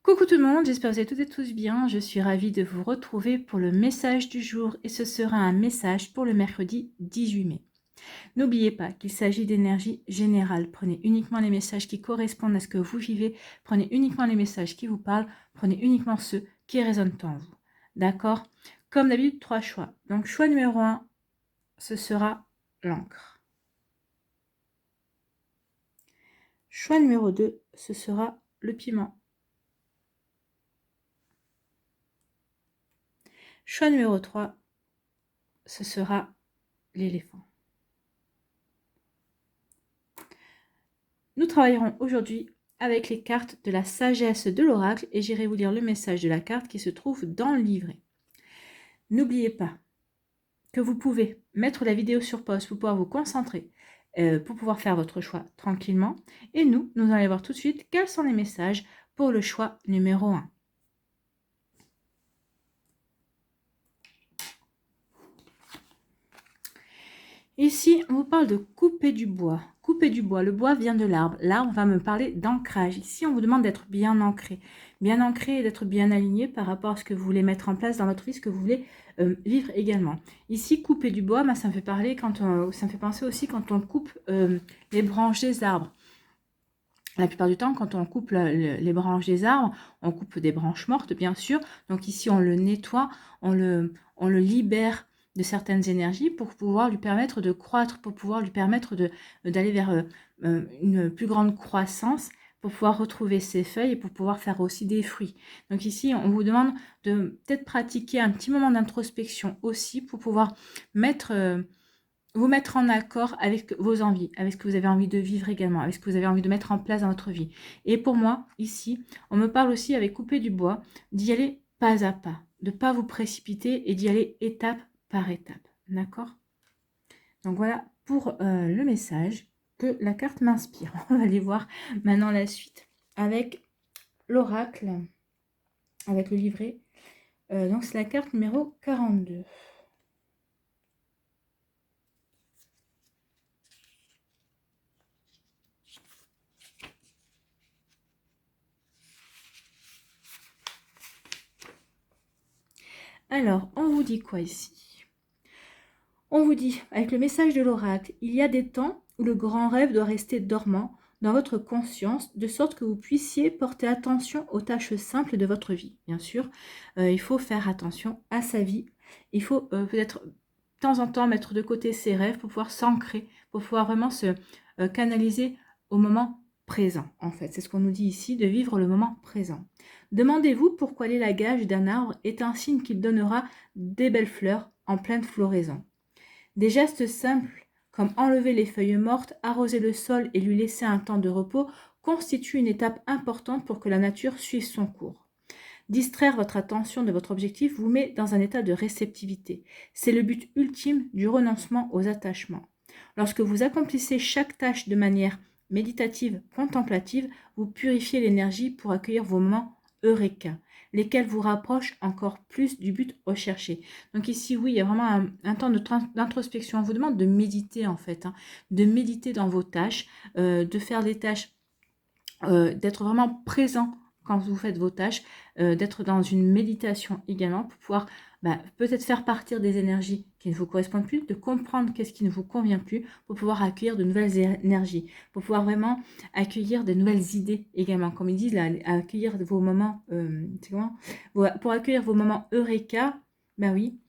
Coucou tout le monde, j'espère que vous allez toutes et tous bien. Je suis ravie de vous retrouver pour le message du jour et ce sera un message pour le mercredi 18 mai. N'oubliez pas qu'il s'agit d'énergie générale. Prenez uniquement les messages qui correspondent à ce que vous vivez. Prenez uniquement les messages qui vous parlent. Prenez uniquement ceux qui résonnent en vous. D'accord? Comme d'habitude, 3 choix. Donc choix numéro 1, ce sera l'encre. Choix numéro 2, ce sera le piment. Choix numéro 3, ce sera l'éléphant. Nous travaillerons aujourd'hui avec les cartes de la sagesse de l'oracle et j'irai vous lire le message de la carte qui se trouve dans le livret. N'oubliez pas que vous pouvez mettre la vidéo sur pause pour pouvoir vous concentrer, pour pouvoir faire votre choix tranquillement. Et nous allons voir tout de suite quels sont les messages pour le choix numéro 1. Ici, on vous parle de couper du bois. Couper du bois, le bois vient de l'arbre. L'arbre va me parler d'ancrage. Ici, on vous demande d'être bien ancré et d'être bien aligné par rapport à ce que vous voulez mettre en place dans votre vie, ce que vous voulez vivre également. Ici, couper du bois, ça me fait parler ça me fait penser aussi quand on coupe les branches des arbres. La plupart du temps, quand on coupe les branches des arbres, on coupe des branches mortes, bien sûr. Donc ici, on le nettoie, on le libère de certaines énergies pour pouvoir lui permettre de croître, pour pouvoir lui permettre d'aller vers une plus grande croissance, pour pouvoir retrouver ses feuilles et pour pouvoir faire aussi des fruits. Donc ici, on vous demande de peut-être pratiquer un petit moment d'introspection aussi pour pouvoir vous mettre en accord avec vos envies, avec ce que vous avez envie de vivre également, avec ce que vous avez envie de mettre en place dans votre vie. Et pour moi, ici, on me parle aussi avec couper du bois, d'y aller pas à pas, de ne pas vous précipiter et d'y aller étape par étape. D'accord? Donc voilà pour le message que la carte m'inspire. On va aller voir maintenant la suite avec l'oracle, avec le livret. Donc c'est la carte numéro 42. Alors, on vous dit quoi ici? On vous dit, avec le message de l'oracle, il y a des temps où le grand rêve doit rester dormant dans votre conscience, de sorte que vous puissiez porter attention aux tâches simples de votre vie. Bien sûr, il faut faire attention à sa vie. Il faut peut-être de temps en temps mettre de côté ses rêves pour pouvoir s'ancrer, pour pouvoir vraiment se canaliser au moment présent, en fait. C'est ce qu'on nous dit ici, de vivre le moment présent. Demandez-vous pourquoi l'élagage d'un arbre est un signe qu'il donnera des belles fleurs en pleine floraison. Des gestes simples, comme enlever les feuilles mortes, arroser le sol et lui laisser un temps de repos, constituent une étape importante pour que la nature suive son cours. Distraire votre attention de votre objectif vous met dans un état de réceptivité. C'est le but ultime du renoncement aux attachements. Lorsque vous accomplissez chaque tâche de manière méditative, contemplative, vous purifiez l'énergie pour accueillir vos moments eureka, lesquels vous rapprochent encore plus du but recherché. Donc ici, oui, il y a vraiment un temps d'introspection. On vous demande de méditer en fait, de méditer dans vos tâches, de faire des tâches, d'être vraiment présent quand vous faites vos tâches, d'être dans une méditation également pour pouvoir peut-être faire partir des énergies qui ne vous correspondent plus, de comprendre qu'est-ce qui ne vous convient plus pour pouvoir accueillir de nouvelles énergies, pour pouvoir vraiment accueillir de nouvelles idées également. Comme ils disent, là, accueillir vos moments, pour accueillir vos moments eureka, ben oui,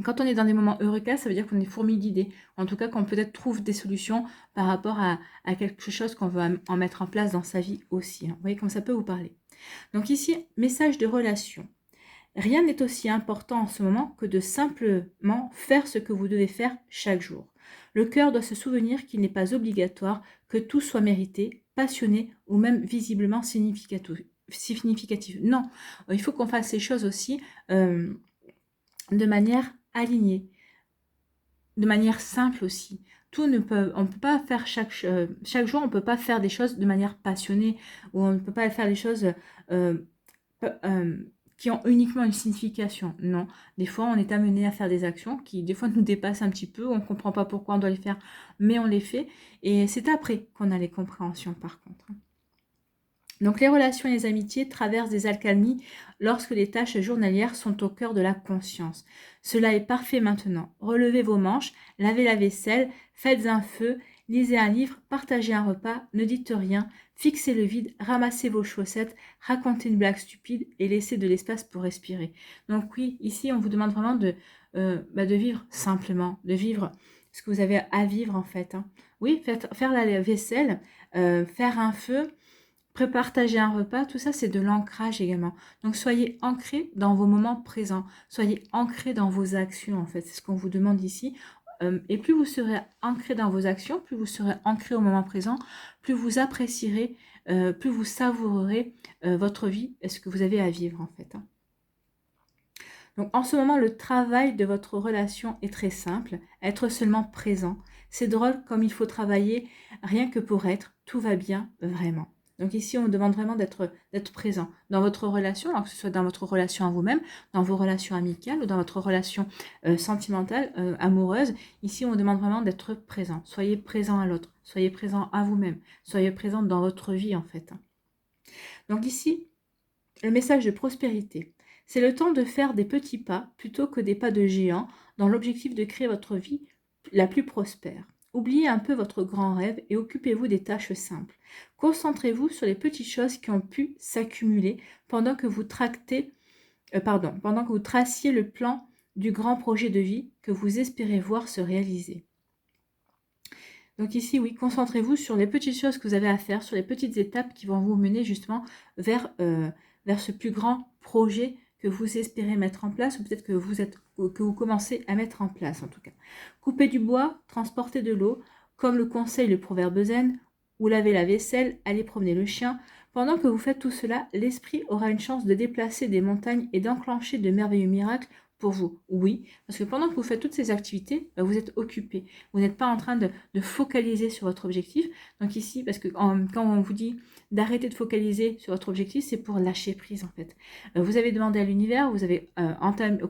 quand on est dans des moments eureka, ça veut dire qu'on est fourmi d'idées. En tout cas, qu'on peut-être trouve des solutions par rapport à quelque chose qu'on veut en mettre en place dans sa vie aussi. Vous voyez comme ça peut vous parler. Donc ici, message de relation. Rien n'est aussi important en ce moment que de simplement faire ce que vous devez faire chaque jour. Le cœur doit se souvenir qu'il n'est pas obligatoire que tout soit mérité, passionné ou même visiblement significatif. Non, il faut qu'on fasse ces choses aussi de manière alignée, de manière simple aussi. On ne peut pas faire chaque jour, on ne peut pas faire des choses de manière passionnée, ou on ne peut pas faire des choses qui ont uniquement une signification. Non, des fois on est amené à faire des actions qui des fois nous dépassent un petit peu, on ne comprend pas pourquoi on doit les faire, mais on les fait, et c'est après qu'on a les compréhensions par contre. Donc les relations et les amitiés traversent des accalmies lorsque les tâches journalières sont au cœur de la conscience. Cela est parfait maintenant. Relevez vos manches, lavez la vaisselle, faites un feu, lisez un livre, partagez un repas, ne dites rien, fixez le vide, ramassez vos chaussettes, racontez une blague stupide et laissez de l'espace pour respirer. Donc oui, ici on vous demande vraiment de vivre simplement, de vivre ce que vous avez à vivre en fait. Hein. Oui, faire la vaisselle, faire un feu, partager un repas, tout ça, c'est de l'ancrage également. Donc, soyez ancrés dans vos moments présents. Soyez ancrés dans vos actions, en fait. C'est ce qu'on vous demande ici. Et plus vous serez ancré dans vos actions, plus vous serez ancré au moment présent, plus vous apprécierez, plus vous savourerez votre vie et ce que vous avez à vivre, en fait. Hein. Donc, en ce moment, le travail de votre relation est très simple. Être seulement présent. C'est drôle comme il faut travailler rien que pour être. Tout va bien, vraiment. Donc ici, on demande vraiment d'être présent dans votre relation, alors que ce soit dans votre relation à vous-même, dans vos relations amicales ou dans votre relation sentimentale, amoureuse. Ici, on demande vraiment d'être présent. Soyez présent à l'autre, soyez présent à vous-même, soyez présent dans votre vie en fait. Donc ici, le message de prospérité. C'est le temps de faire des petits pas plutôt que des pas de géant dans l'objectif de créer votre vie la plus prospère. Oubliez un peu votre grand rêve et occupez-vous des tâches simples. Concentrez-vous sur les petites choses qui ont pu s'accumuler pendant que vous pendant que vous traciez le plan du grand projet de vie que vous espérez voir se réaliser. Donc ici, oui, concentrez-vous sur les petites choses que vous avez à faire, sur les petites étapes qui vont vous mener justement vers ce plus grand projet que vous espérez mettre en place, ou peut-être que vous commencez à mettre en place en tout cas. Couper du bois, transporter de l'eau, comme le conseille le proverbe zen, ou laver la vaisselle, aller promener le chien. Pendant que vous faites tout cela, l'esprit aura une chance de déplacer des montagnes et d'enclencher de merveilleux miracles pour vous. Oui, parce que pendant que vous faites toutes ces activités, vous êtes occupé. Vous n'êtes pas en train de focaliser sur votre objectif. Donc ici, parce que quand on vous dit d'arrêter de focaliser sur votre objectif, c'est pour lâcher prise en fait. Vous avez demandé à l'univers, vous avez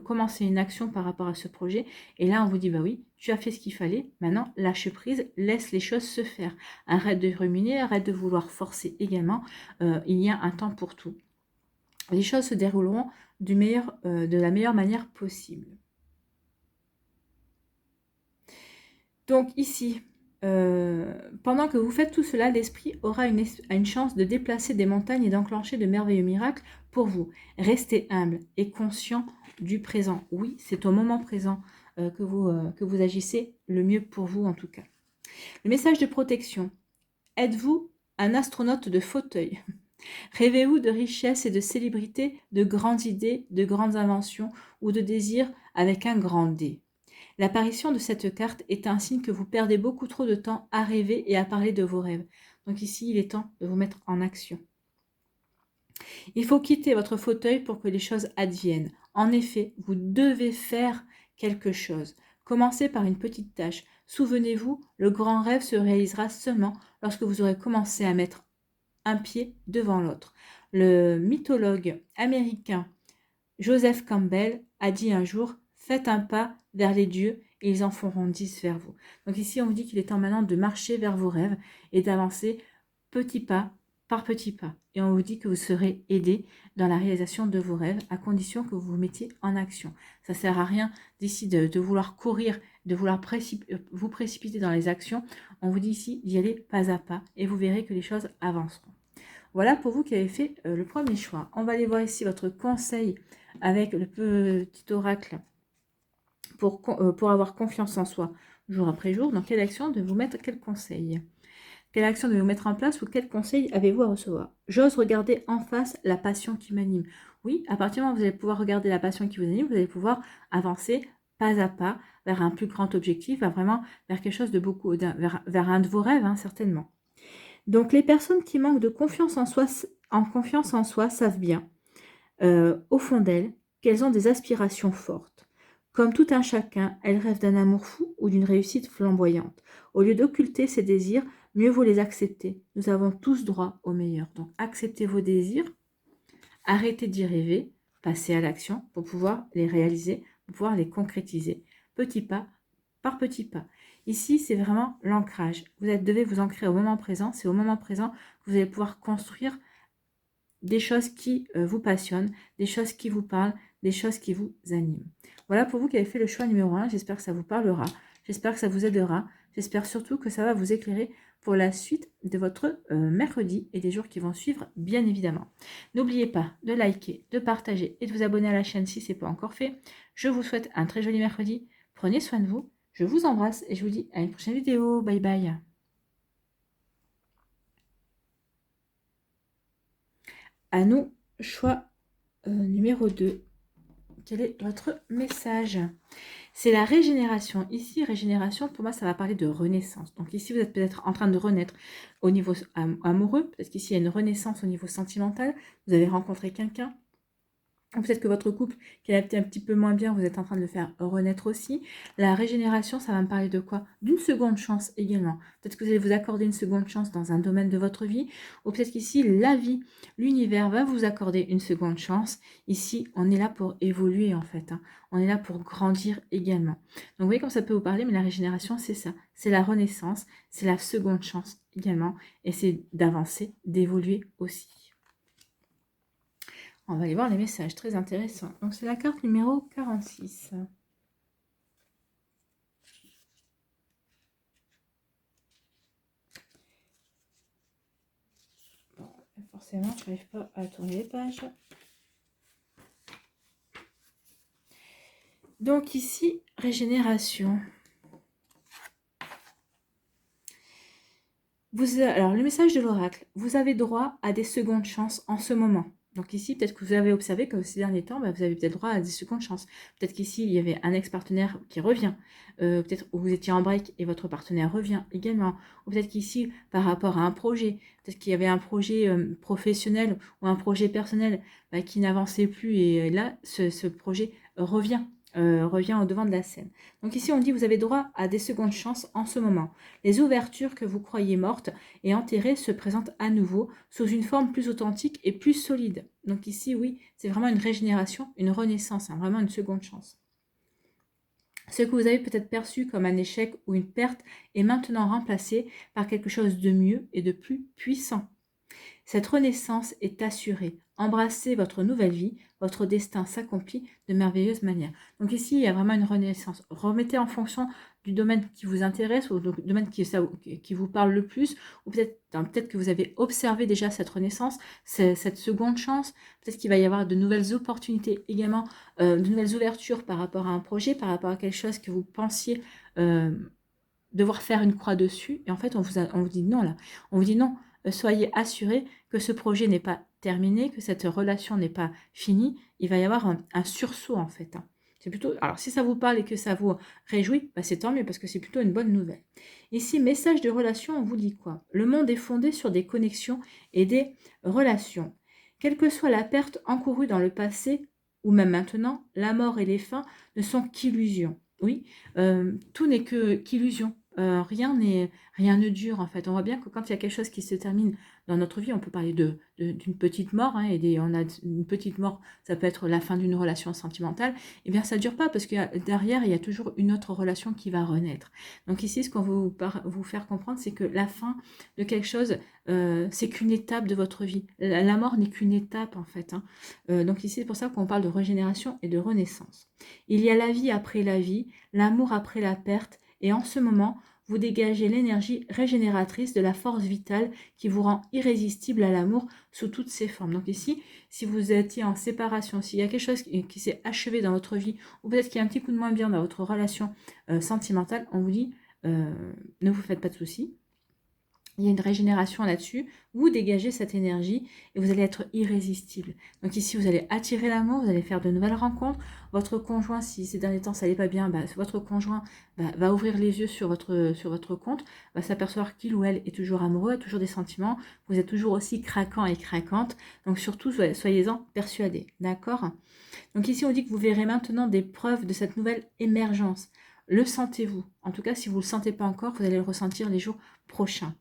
commencé une action par rapport à ce projet, et là on vous dit bah oui, tu as fait ce qu'il fallait, maintenant lâche prise, laisse les choses se faire. Arrête de ruminer, arrête de vouloir forcer également, il y a un temps pour tout. Les choses se dérouleront de la meilleure manière possible. Donc ici, pendant que vous faites tout cela, l'esprit aura une chance de déplacer des montagnes et d'enclencher de merveilleux miracles pour vous. Restez humble et conscient du présent. Oui, c'est au moment présent que vous agissez le mieux pour vous en tout cas. Le message de protection. Êtes-vous un astronaute de fauteuil ? Rêvez-vous de richesse et de célébrité, de grandes idées, de grandes inventions ou de désirs avec un grand D. L'apparition de cette carte est un signe que vous perdez beaucoup trop de temps à rêver et à parler de vos rêves. Donc ici, il est temps de vous mettre en action. Il faut quitter votre fauteuil pour que les choses adviennent. En effet, vous devez faire quelque chose. Commencez par une petite tâche. Souvenez-vous, le grand rêve se réalisera seulement lorsque vous aurez commencé à mettre un pied devant l'autre. Le mythologue américain Joseph Campbell a dit un jour « Faites un pas vers les dieux et ils en feront 10 vers vous ». Donc ici, on vous dit qu'il est temps maintenant de marcher vers vos rêves et d'avancer petit pas par petit pas. Et on vous dit que vous serez aidé dans la réalisation de vos rêves à condition que vous vous mettiez en action. Ça ne sert à rien d'ici de vouloir courir, de vouloir vous précipiter dans les actions. On vous dit ici d'y aller pas à pas et vous verrez que les choses avanceront. Voilà pour vous qui avez fait le premier choix. On va aller voir ici votre conseil avec le petit oracle pour avoir confiance en soi jour après jour. Dans quelle action de vous mettre quel conseil? Quelle action devez-vous mettre en place ou quel conseil avez-vous à recevoir? J'ose regarder en face la passion qui m'anime. Oui, à partir du moment où vous allez pouvoir regarder la passion qui vous anime, vous allez pouvoir avancer pas à pas vers un plus grand objectif, vers quelque chose de vers un de vos rêves, hein, certainement. Donc les personnes qui manquent de confiance en soi savent bien, au fond d'elles, qu'elles ont des aspirations fortes. Comme tout un chacun, elles rêvent d'un amour fou ou d'une réussite flamboyante. Au lieu d'occulter ces désirs, mieux vaut les accepter. Nous avons tous droit au meilleur. Donc acceptez vos désirs, arrêtez d'y rêver, passez à l'action pour pouvoir les réaliser, pour pouvoir les concrétiser, petit pas par petit pas. Ici, c'est vraiment l'ancrage. Vous devez vous ancrer au moment présent. C'est au moment présent que vous allez pouvoir construire des choses qui vous passionnent, des choses qui vous parlent, des choses qui vous animent. Voilà pour vous qui avez fait le choix numéro 1. J'espère que ça vous parlera. J'espère que ça vous aidera. J'espère surtout que ça va vous éclairer pour la suite de votre mercredi et des jours qui vont suivre, bien évidemment. N'oubliez pas de liker, de partager et de vous abonner à la chaîne si ce n'est pas encore fait. Je vous souhaite un très joli mercredi. Prenez soin de vous. Je vous embrasse et je vous dis à une prochaine vidéo. Bye bye. À nous, choix numéro 2. Quel est votre message? C'est la régénération. Ici, régénération, pour moi, ça va parler de renaissance. Donc ici, vous êtes peut-être en train de renaître au niveau amoureux. Peut-être qu'ici, il y a une renaissance au niveau sentimental. Vous avez rencontré quelqu'un. Peut-être que votre couple, qui a été un petit peu moins bien, vous êtes en train de le faire renaître aussi. La régénération, ça va me parler de quoi? D'une seconde chance également. Peut-être que vous allez vous accorder une seconde chance dans un domaine de votre vie. Ou peut-être qu'ici, la vie, l'univers va vous accorder une seconde chance. Ici, on est là pour évoluer en fait. On est là pour grandir également. Donc vous voyez comme ça peut vous parler, mais la régénération, c'est ça. C'est la renaissance, c'est la seconde chance également. Et c'est d'avancer, d'évoluer aussi. On va aller voir les messages, très intéressants. Donc, c'est la carte numéro 46. Bon, forcément, je n'arrive pas à tourner les pages. Donc, ici, régénération. Alors, le message de l'oracle. Vous avez droit à des secondes chances en ce moment. Donc ici, peut-être que vous avez observé que ces derniers temps, vous avez peut-être droit à des secondes chances. Peut-être qu'ici, il y avait un ex-partenaire qui revient. Peut-être que vous étiez en break et votre partenaire revient également. Ou peut-être qu'ici, par rapport à un projet, peut-être qu'il y avait un projet professionnel ou un projet personnel qui n'avançait plus. Et là, ce projet revient au devant de la scène. Donc ici, on dit vous avez droit à des secondes chances en ce moment. Les ouvertures que vous croyez mortes et enterrées se présentent à nouveau sous une forme plus authentique et plus solide. Donc ici, oui, c'est vraiment une régénération, une renaissance, vraiment une seconde chance. Ce que vous avez peut-être perçu comme un échec ou une perte est maintenant remplacé par quelque chose de mieux et de plus puissant. Cette renaissance est assurée. Embrassez votre nouvelle vie, votre destin s'accomplit de merveilleuses manières. Donc ici, il y a vraiment une renaissance. Remettez en fonction du domaine qui vous intéresse ou du domaine qui vous parle le plus, ou peut-être que vous avez observé déjà cette renaissance, cette seconde chance. Peut-être qu'il va y avoir de nouvelles opportunités également, de nouvelles ouvertures par rapport à un projet, par rapport à quelque chose que vous pensiez devoir faire une croix dessus. Et en fait, on vous dit non là. On vous dit non. Soyez assurés que ce projet n'est pas terminé, que cette relation n'est pas finie. Il va y avoir un sursaut en fait. C'est plutôt. Alors, si ça vous parle et que ça vous réjouit, c'est tant mieux parce que c'est plutôt une bonne nouvelle. Ici, message de relation, on vous dit quoi? Le monde est fondé sur des connexions et des relations. Quelle que soit la perte encourue dans le passé ou même maintenant, la mort et les fins ne sont qu'illusions. Oui, tout n'est qu'illusion. Rien ne dure en fait. On voit bien que quand il y a quelque chose qui se termine dans notre vie, on peut parler d'une petite mort, on a une petite mort, ça peut être la fin d'une relation sentimentale, et bien ça ne dure pas parce que derrière, il y a toujours une autre relation qui va renaître. Donc ici, ce qu'on veut vous faire comprendre, c'est que la fin de quelque chose, c'est qu'une étape de votre vie. La mort n'est qu'une étape en fait. Donc ici, c'est pour ça qu'on parle de régénération et de renaissance. Il y a la vie après la vie, l'amour après la perte, et en ce moment, vous dégagez l'énergie régénératrice de la force vitale qui vous rend irrésistible à l'amour sous toutes ses formes. Donc ici, si vous étiez en séparation, s'il y a quelque chose qui s'est achevé dans votre vie, ou peut-être qu'il y a un petit coup de moins bien dans votre relation sentimentale, on vous dit, ne vous faites pas de soucis. Il y a une régénération là-dessus, vous dégagez cette énergie et vous allez être irrésistible. Donc ici, vous allez attirer l'amour, vous allez faire de nouvelles rencontres. Votre conjoint, si ces derniers temps ça n'allait pas bien, votre conjoint va ouvrir les yeux sur votre compte, va s'apercevoir qu'il ou elle est toujours amoureux, a toujours des sentiments. Vous êtes toujours aussi craquant et craquante. Donc surtout, soyez-en persuadés. D'accord? Donc ici, on dit que vous verrez maintenant des preuves de cette nouvelle émergence. Le sentez-vous? En tout cas, si vous ne le sentez pas encore, vous allez le ressentir les jours prochains.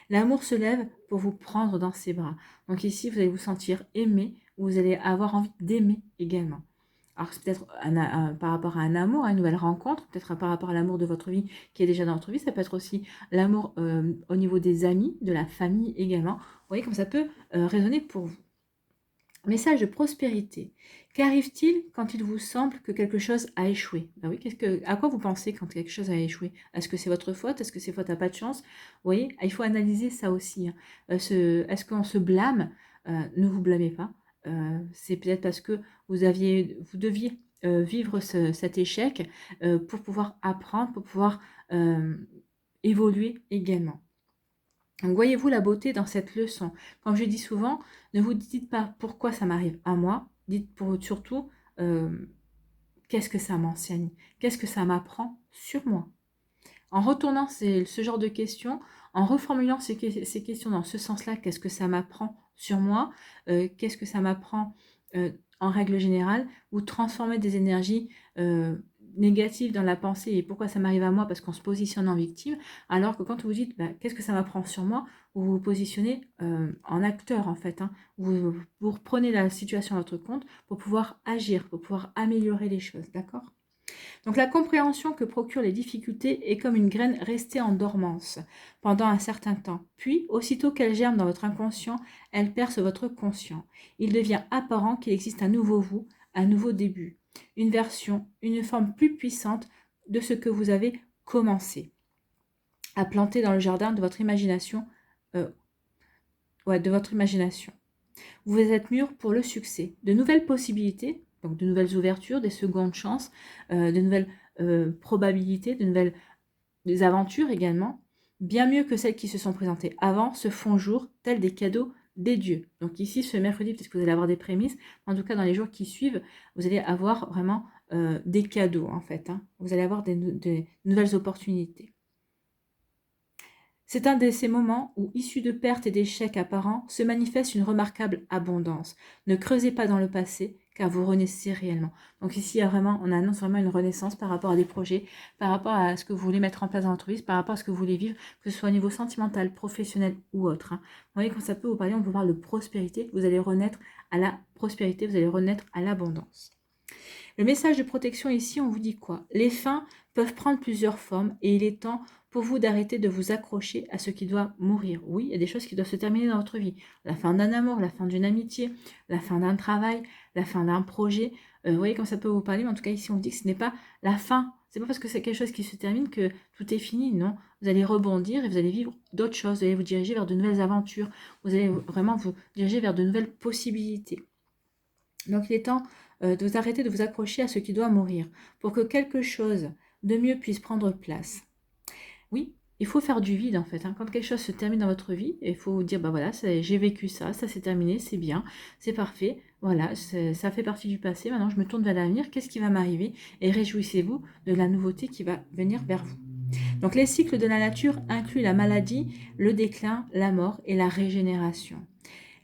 L'amour se lève pour vous prendre dans ses bras. Donc ici, vous allez vous sentir aimé, vous allez avoir envie d'aimer également. Alors c'est peut-être par rapport à un amour, à une nouvelle rencontre, peut-être par rapport à l'amour de votre vie qui est déjà dans votre vie, ça peut être aussi l'amour au niveau des amis, de la famille également. Vous voyez comme ça peut résonner pour vous. Message de prospérité. Qu'arrive-t-il quand il vous semble que quelque chose a échoué? Ben oui, à quoi vous pensez quand quelque chose a échoué? Est-ce que c'est votre faute? Est-ce que c'est faute à pas de chance? Vous voyez, il faut analyser ça aussi, hein. Est-ce qu'on se blâme? Ne vous blâmez pas. C'est peut-être parce que vous deviez vivre cet échec pour pouvoir apprendre, pour pouvoir évoluer également. Donc voyez-vous la beauté dans cette leçon. Comme je dis souvent, ne vous dites pas pourquoi ça m'arrive à moi, dites surtout qu'est-ce que ça m'enseigne, qu'est-ce que ça m'apprend sur moi. En retournant ce genre de questions, en reformulant ces questions dans ce sens-là, qu'est-ce que ça m'apprend sur moi, qu'est-ce que ça m'apprend en règle générale, vous transformez des énergies négatives dans la pensée et pourquoi ça m'arrive à moi parce qu'on se positionne en victime, alors que quand vous dites bah, qu'est-ce que ça m'apprend sur moi, vous vous positionnez en acteur en fait, hein. Vous reprenez la situation à votre compte pour pouvoir agir, pour pouvoir améliorer les choses, d'accord? Donc la compréhension que procurent les difficultés est comme une graine restée en dormance pendant un certain temps. Puis, aussitôt qu'elle germe dans votre inconscient, elle perce votre conscient. Il devient apparent qu'il existe un nouveau vous, un nouveau début, une version, une forme plus puissante de ce que vous avez commencé à planter dans le jardin de votre imagination. De votre imagination. Vous êtes mûr pour le succès. De nouvelles possibilités, donc de nouvelles ouvertures, des secondes chances, de nouvelles probabilités, des aventures également, bien mieux que celles qui se sont présentées avant, se font jour, tels des cadeaux des dieux. Donc ici, ce mercredi, peut-être que vous allez avoir des prémices, en tout cas dans les jours qui suivent, vous allez avoir vraiment des cadeaux en fait, hein. Vous allez avoir des nouvelles opportunités. C'est un de ces moments où, issus de pertes et d'échecs apparents, se manifeste une remarquable abondance. Ne creusez pas dans le passé, car vous renaissez réellement. Donc ici, on annonce vraiment une renaissance par rapport à des projets, par rapport à ce que vous voulez mettre en place dans l'entreprise, par rapport à ce que vous voulez vivre, que ce soit au niveau sentimental, professionnel ou autre, hein. Vous voyez, quand ça peut vous parler, on vous parle de prospérité, vous allez renaître à la prospérité, vous allez renaître à l'abondance. Le message de protection ici, on vous dit quoi? Les fins peuvent prendre plusieurs formes et il est temps pour vous d'arrêter de vous accrocher à ce qui doit mourir. Oui, il y a des choses qui doivent se terminer dans votre vie. La fin d'un amour, la fin d'une amitié, la fin d'un travail, la fin d'un projet. Vous voyez quand ça peut vous parler, mais en tout cas ici on vous dit que ce n'est pas la fin. C'est pas parce que c'est quelque chose qui se termine que tout est fini, non. Vous allez rebondir et vous allez vivre d'autres choses. Vous allez vous diriger vers de nouvelles aventures. Vous allez vraiment vous diriger vers de nouvelles possibilités. Donc il est temps de vous arrêter de vous accrocher à ce qui doit mourir pour que quelque chose de mieux puisse prendre place. Oui, il faut faire du vide en fait, hein. Quand quelque chose se termine dans votre vie, il faut vous dire bah voilà, j'ai vécu ça s'est terminé, c'est bien, c'est parfait, voilà, ça fait partie du passé, maintenant je me tourne vers l'avenir, qu'est-ce qui va m'arriver? Et réjouissez-vous de la nouveauté qui va venir vers vous. Donc les cycles de la nature incluent la maladie, le déclin, la mort et la régénération.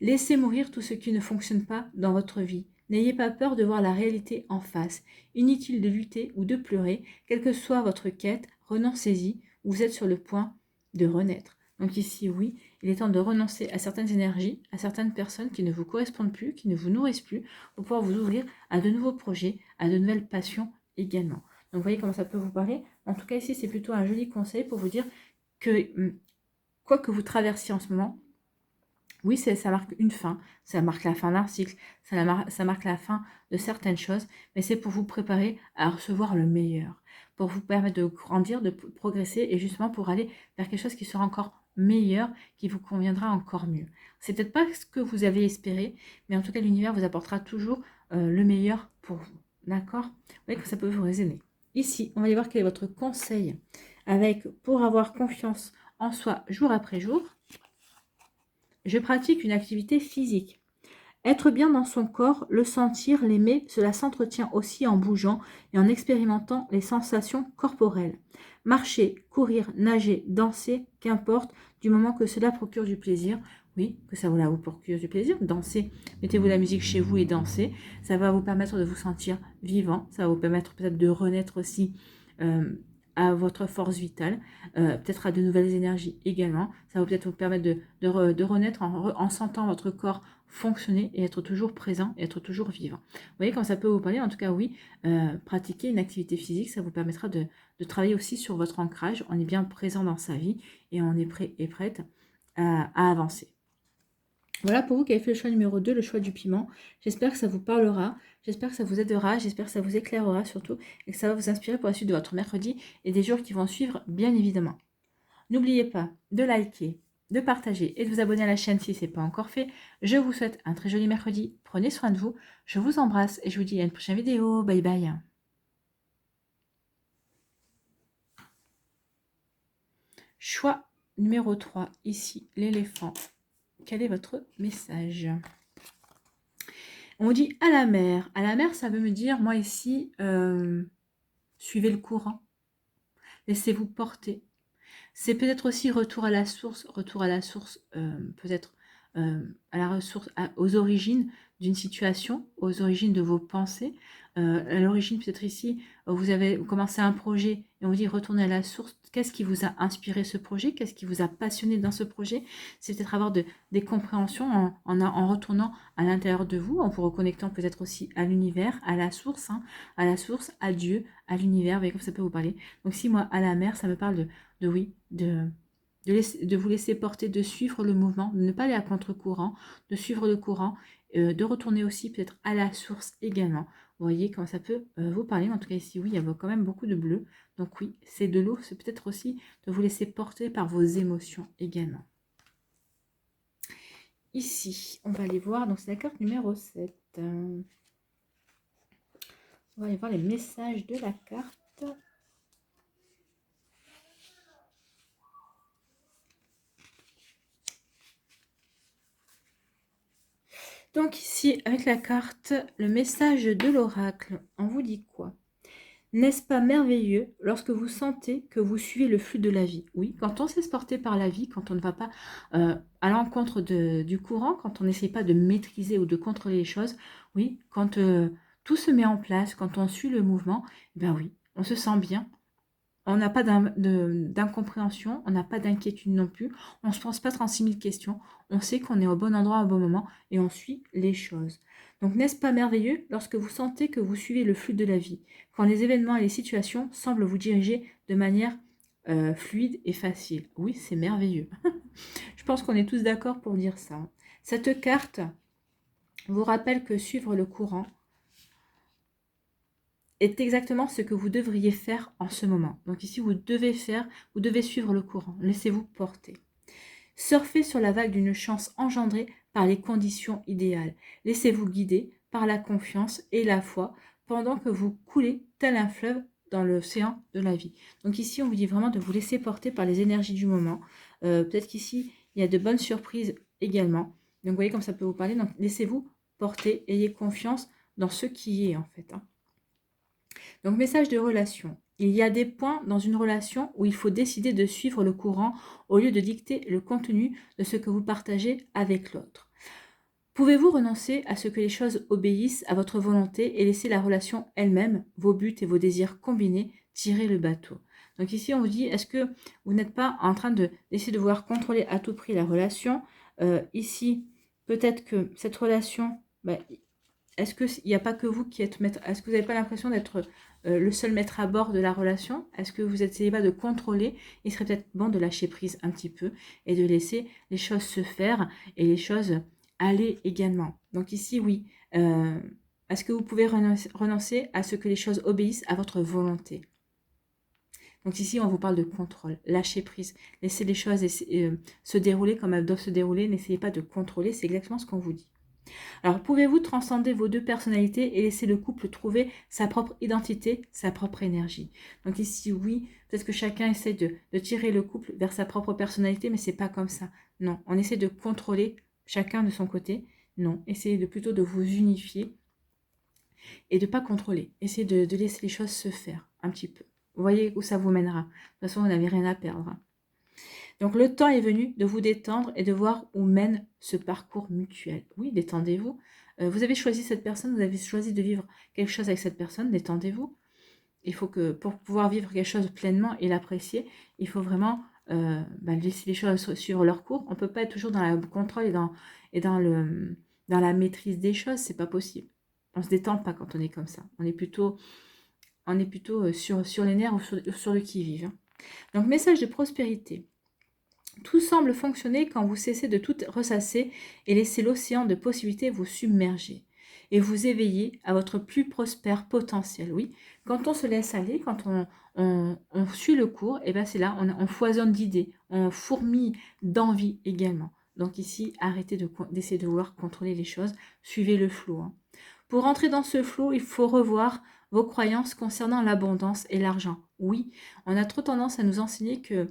Laissez mourir tout ce qui ne fonctionne pas dans votre vie. N'ayez pas peur de voir la réalité en face. Inutile de lutter ou de pleurer, quelle que soit votre quête, renoncez-y, vous êtes sur le point de renaître. Donc ici, oui, il est temps de renoncer à certaines énergies, à certaines personnes qui ne vous correspondent plus, qui ne vous nourrissent plus, pour pouvoir vous ouvrir à de nouveaux projets, à de nouvelles passions également. Donc vous voyez comment ça peut vous parler. En tout cas, ici, c'est plutôt un joli conseil pour vous dire que quoi que vous traversiez en ce moment, oui, ça marque une fin, ça marque la fin d'un cycle, ça marque la fin de certaines choses, mais c'est pour vous préparer à recevoir le meilleur, pour vous permettre de grandir, de progresser et justement pour aller vers quelque chose qui sera encore meilleur, qui vous conviendra encore mieux. C'est peut-être pas ce que vous avez espéré, mais en tout cas l'univers vous apportera toujours le meilleur pour vous. D'accord? Vous voyez que ça peut vous résonner. Ici, on va aller voir quel est votre conseil pour avoir confiance en soi jour après jour. Je pratique une activité physique. Être bien dans son corps, le sentir, l'aimer, cela s'entretient aussi en bougeant et en expérimentant les sensations corporelles. Marcher, courir, nager, danser, qu'importe, du moment que cela procure du plaisir. Oui, que ça vous procure du plaisir. Danser, mettez-vous la musique chez vous et dansez. Ça va vous permettre de vous sentir vivant. Ça va vous permettre peut-être de renaître aussi à votre force vitale, peut-être à de nouvelles énergies également. Ça va peut-être vous permettre de renaître en sentant votre corps fonctionner et être toujours présent et être toujours vivant. Vous voyez quand ça peut vous parler, en tout cas oui, pratiquer une activité physique, ça vous permettra de travailler aussi sur votre ancrage. On est bien présent dans sa vie et on est prêt et prête à avancer. Voilà pour vous qui avez fait le choix numéro 2, le choix du piment. J'espère que ça vous parlera, j'espère que ça vous aidera, j'espère que ça vous éclairera surtout et que ça va vous inspirer pour la suite de votre mercredi et des jours qui vont suivre, bien évidemment. N'oubliez pas de liker, de partager et de vous abonner à la chaîne si ce n'est pas encore fait. Je vous souhaite un très joli mercredi. Prenez soin de vous. Je vous embrasse et je vous dis à une prochaine vidéo. Bye bye. Choix numéro 3, ici, l'éléphant. Quel est votre message? On dit à la mer. À la mer, ça veut me dire, moi ici, suivez le courant. Laissez-vous porter. C'est peut-être aussi retour à la source, peut-être à la ressource, aux origines d'une situation, aux origines de vos pensées. À l'origine, peut-être ici, vous avez commencé un projet et on vous dit retournez à la source. Qu'est-ce qui vous a inspiré ce projet? Qu'est-ce qui vous a passionné dans ce projet? C'est peut-être avoir des compréhensions en retournant à l'intérieur de vous, en vous reconnectant peut-être aussi à l'univers, à la source, à Dieu, à l'univers. Vous voyez comme ça peut vous parler. Donc si moi, à la mer, ça me parle de vous laisser porter, de suivre le mouvement, de ne pas aller à contre-courant, de suivre le courant, de retourner aussi peut-être à la source également. Vous voyez comment ça peut vous parler. En tout cas ici, oui, il y a quand même beaucoup de bleu. Donc oui, c'est de l'eau, c'est peut-être aussi de vous laisser porter par vos émotions également. Ici, on va aller voir, donc c'est la carte numéro 7. On va aller voir les messages de la carte. Donc ici, avec la carte, le message de l'oracle, on vous dit quoi? N'est-ce pas merveilleux lorsque vous sentez que vous suivez le flux de la vie? Oui, quand on se laisse porter par la vie, quand on ne va pas à l'encontre du courant, quand on n'essaie pas de maîtriser ou de contrôler les choses, oui, quand tout se met en place, quand on suit le mouvement, ben oui, on se sent bien. On n'a pas d'incompréhension, on n'a pas d'inquiétude non plus, on ne se pense pas 36 000 questions, on sait qu'on est au bon endroit au bon moment et on suit les choses. Donc n'est-ce pas merveilleux lorsque vous sentez que vous suivez le flux de la vie, quand les événements et les situations semblent vous diriger de manière fluide et facile? Oui, c'est merveilleux. Je pense qu'on est tous d'accord pour dire ça. Cette carte vous rappelle que suivre le courant est exactement ce que vous devriez faire en ce moment. Donc ici, vous devez suivre le courant. Laissez-vous porter. Surfez sur la vague d'une chance engendrée par les conditions idéales. Laissez-vous guider par la confiance et la foi pendant que vous coulez tel un fleuve dans l'océan de la vie. Donc ici, on vous dit vraiment de vous laisser porter par les énergies du moment. Peut-être qu'ici, il y a de bonnes surprises également. Donc vous voyez comme ça peut vous parler. Donc laissez-vous porter, ayez confiance dans ce qui est en fait. Donc, message de relation. Il y a des points dans une relation où il faut décider de suivre le courant au lieu de dicter le contenu de ce que vous partagez avec l'autre. Pouvez-vous renoncer à ce que les choses obéissent à votre volonté et laisser la relation elle-même, vos buts et vos désirs combinés, tirer le bateau? Donc ici, on vous dit, est-ce que vous n'êtes pas en train d'essayer de vouloir contrôler à tout prix la relation? Ici, peut-être que cette relation, est-ce qu'il n'y a pas que vous qui êtes maître? Est-ce que vous n'avez pas l'impression d'être le seul maître à bord de la relation? Est-ce que vous n'essayez pas de contrôler? Il serait peut-être bon de lâcher prise un petit peu et de laisser les choses se faire et les choses aller également. Donc ici, oui. Est-ce que vous pouvez renoncer à ce que les choses obéissent à votre volonté? Donc ici, on vous parle de contrôle. Lâcher prise. Laissez les choses se dérouler comme elles doivent se dérouler. N'essayez pas de contrôler. C'est exactement ce qu'on vous dit. Alors, pouvez-vous transcender vos deux personnalités et laisser le couple trouver sa propre identité, sa propre énergie? Donc ici, oui, peut-être que chacun essaie de tirer le couple vers sa propre personnalité, mais c'est pas comme ça. Non, on essaie de contrôler chacun de son côté. Non, essayez plutôt de vous unifier et de ne pas contrôler. Essayez de laisser les choses se faire un petit peu. Vous voyez où ça vous mènera. De toute façon, vous n'avez rien à perdre. Donc, le temps est venu de vous détendre et de voir où mène ce parcours mutuel. Oui, détendez-vous. Vous avez choisi cette personne, vous avez choisi de vivre quelque chose avec cette personne, détendez-vous. Il faut que, pour pouvoir vivre quelque chose pleinement et l'apprécier, il faut vraiment laisser les choses suivre leur cours. On ne peut pas être toujours dans le contrôle et dans la maîtrise des choses, c'est pas possible. On ne se détend pas quand on est comme ça. On est plutôt sur les nerfs ou sur le qui-vive. Donc, message de prospérité. Tout semble fonctionner quand vous cessez de tout ressasser et laissez l'océan de possibilités vous submerger. Et vous éveillez à votre plus prospère potentiel. Oui, quand on se laisse aller, quand on suit le cours, et ben c'est là, on foisonne d'idées, on fourmille d'envie également. Donc ici, arrêtez d'essayer de vouloir contrôler les choses, suivez le flot. Hein. Pour entrer dans ce flot, il faut revoir vos croyances concernant l'abondance et l'argent. Oui, on a trop tendance à nous enseigner que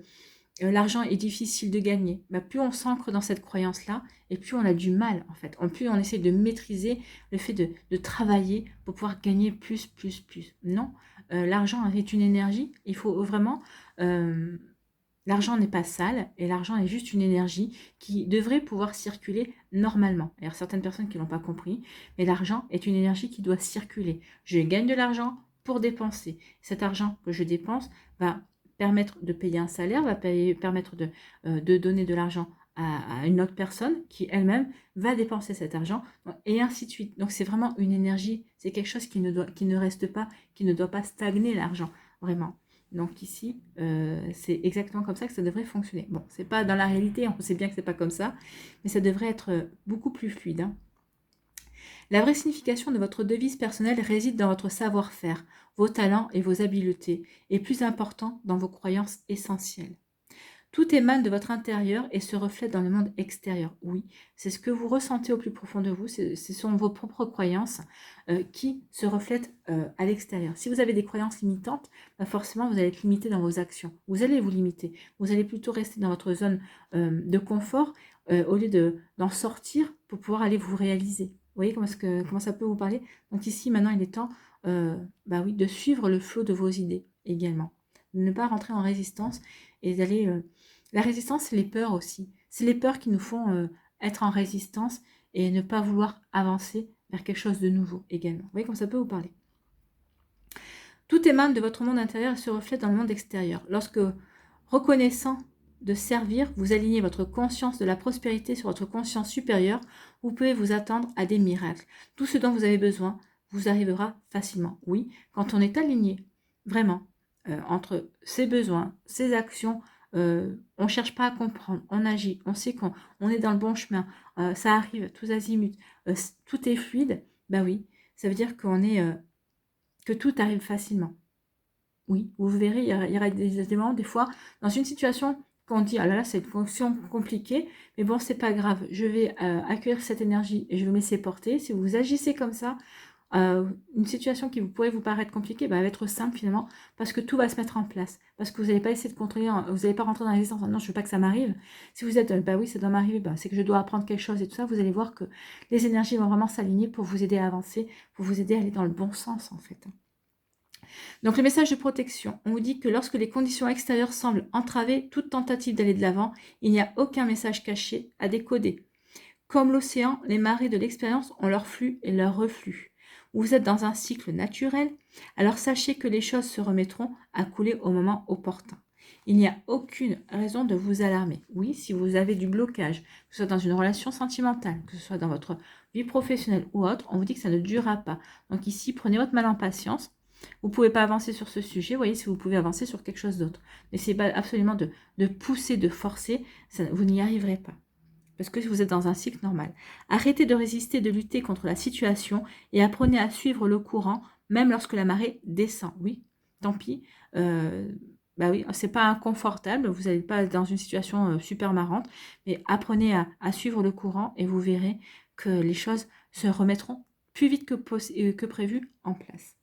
l'argent est difficile de gagner. Bah, plus on s'ancre dans cette croyance-là, et plus on a du mal, en fait. Plus on essaie de maîtriser le fait de travailler pour pouvoir gagner plus, plus, plus. Non, l'argent est une énergie. Il faut vraiment... l'argent n'est pas sale, et l'argent est juste une énergie qui devrait pouvoir circuler normalement. Il y a certaines personnes qui ne l'ont pas compris, mais l'argent est une énergie qui doit circuler. Je gagne de l'argent pour dépenser. Cet argent que je dépense va permettre de payer un salaire, va permettre de donner de l'argent à une autre personne qui elle-même va dépenser cet argent, et ainsi de suite. Donc c'est vraiment une énergie, c'est quelque chose qui ne reste pas, qui ne doit pas stagner l'argent, vraiment. Donc ici, c'est exactement comme ça que ça devrait fonctionner. Bon, c'est pas dans la réalité, on sait bien que c'est pas comme ça, mais ça devrait être beaucoup plus fluide. Hein. La vraie signification de votre devise personnelle réside dans votre savoir-faire, vos talents et vos habiletés, et plus important, dans vos croyances essentielles. Tout émane de votre intérieur et se reflète dans le monde extérieur. Oui, c'est ce que vous ressentez au plus profond de vous, ce sont vos propres croyances qui se reflètent à l'extérieur. Si vous avez des croyances limitantes, bah forcément vous allez être limité dans vos actions. Vous allez vous limiter. Vous allez plutôt rester dans votre zone de confort au lieu d'en sortir pour pouvoir aller vous réaliser. Vous voyez comment ça peut vous parler? Donc ici, maintenant, il est temps bah oui, de suivre le flot de vos idées également. De ne pas rentrer en résistance et d'aller... La résistance, c'est les peurs aussi. C'est les peurs qui nous font être en résistance et ne pas vouloir avancer vers quelque chose de nouveau également. Vous voyez comme ça peut vous parler. Tout émane de votre monde intérieur et se reflète dans le monde extérieur. Lorsque, reconnaissant de servir, vous alignez votre conscience de la prospérité sur votre conscience supérieure, vous pouvez vous attendre à des miracles. Tout ce dont vous avez besoin vous arrivera facilement. Oui, quand on est aligné, vraiment, entre ses besoins, ses actions, on ne cherche pas à comprendre, on agit, on sait qu'on est dans le bon chemin, ça arrive tous azimuts, tout est fluide, bah oui, ça veut dire que tout arrive facilement. Oui, vous verrez, il y aura des moments, des fois, dans une situation qu'on dit, ah là là, c'est une fonction compliquée, mais bon, c'est pas grave, je vais accueillir cette énergie et je vais me laisser porter. Si vous agissez comme ça, une situation qui pourrait vous paraître compliquée va être simple finalement parce que tout va se mettre en place, parce que vous n'allez pas essayer de contrôler, vous n'allez pas rentrer dans la résistance, non je ne veux pas que ça m'arrive. Si vous êtes, bah oui ça doit m'arriver, bah, c'est que je dois apprendre quelque chose et tout ça, vous allez voir que les énergies vont vraiment s'aligner pour vous aider à avancer, pour vous aider à aller dans le bon sens en fait. Donc le message de protection, on vous dit que lorsque les conditions extérieures semblent entraver toute tentative d'aller de l'avant, il n'y a aucun message caché à décoder. Comme l'océan, les marées de l'expérience ont leur flux et leur reflux. Vous êtes dans un cycle naturel, alors sachez que les choses se remettront à couler au moment opportun. Il n'y a aucune raison de vous alarmer. Oui, si vous avez du blocage, que ce soit dans une relation sentimentale, que ce soit dans votre vie professionnelle ou autre, on vous dit que ça ne durera pas. Donc ici, prenez votre mal en patience. Vous ne pouvez pas avancer sur ce sujet, voyez si vous pouvez avancer sur quelque chose d'autre. N'essayez pas absolument de pousser, de forcer, vous n'y arriverez pas. Parce que vous êtes dans un cycle normal. Arrêtez de résister, de lutter contre la situation et apprenez à suivre le courant, même lorsque la marée descend. Oui, tant pis. Bah oui, c'est pas inconfortable, vous n'êtes pas dans une situation super marrante, mais apprenez à suivre le courant et vous verrez que les choses se remettront plus vite que prévu en place.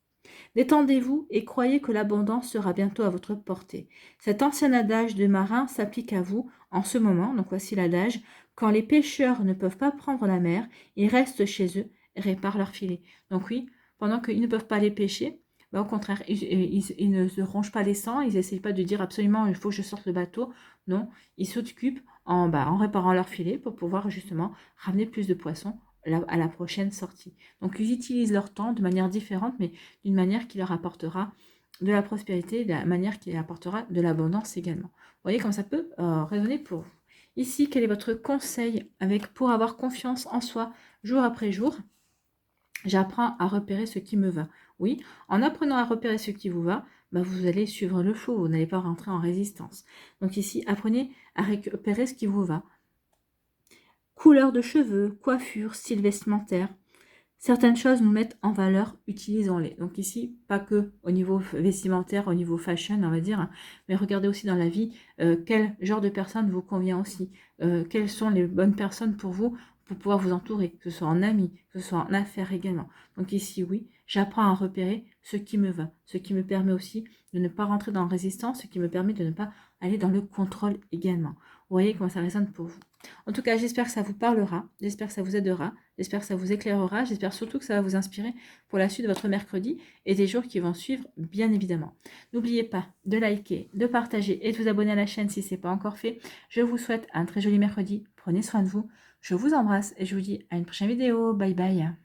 Détendez-vous et croyez que l'abondance sera bientôt à votre portée. Cet ancien adage de marin s'applique à vous en ce moment. Donc voici l'adage. Quand les pêcheurs ne peuvent pas prendre la mer, ils restent chez eux et réparent leur filet. Donc oui, pendant qu'ils ne peuvent pas aller pêcher, bah, au contraire, ils ne se rongent pas les sangs, ils n'essayent pas de dire absolument il faut que je sorte le bateau. Non, ils s'occupent en réparant leur filet pour pouvoir justement ramener plus de poissons à la prochaine sortie. Donc ils utilisent leur temps de manière différente, mais d'une manière qui leur apportera de la prospérité, de la manière qui leur apportera de l'abondance également. Vous voyez comme ça peut résonner pour vous. Ici, quel est votre conseil pour avoir confiance en soi jour après jour? J'apprends à repérer ce qui me va. Oui, en apprenant à repérer ce qui vous va, bah, vous allez suivre le flot, vous n'allez pas rentrer en résistance. Donc ici, apprenez à récupérer ce qui vous va. Couleur de cheveux, coiffure, style vestimentaire. Certaines choses nous mettent en valeur, utilisons-les. Donc ici, pas que au niveau vestimentaire, au niveau fashion, on va dire, hein, mais regardez aussi dans la vie quel genre de personne vous convient aussi. Quelles sont les bonnes personnes pour vous, pour pouvoir vous entourer, que ce soit en amis, que ce soit en affaires également. Donc ici, oui, j'apprends à repérer ce qui me va, ce qui me permet aussi de ne pas rentrer dans la résistance, ce qui me permet de ne pas aller dans le contrôle également. Vous voyez comment ça résonne pour vous. En tout cas, j'espère que ça vous parlera, j'espère que ça vous aidera, j'espère que ça vous éclairera, j'espère surtout que ça va vous inspirer pour la suite de votre mercredi et des jours qui vont suivre, bien évidemment. N'oubliez pas de liker, de partager et de vous abonner à la chaîne si ce n'est pas encore fait. Je vous souhaite un très joli mercredi, prenez soin de vous, je vous embrasse et je vous dis à une prochaine vidéo, bye bye.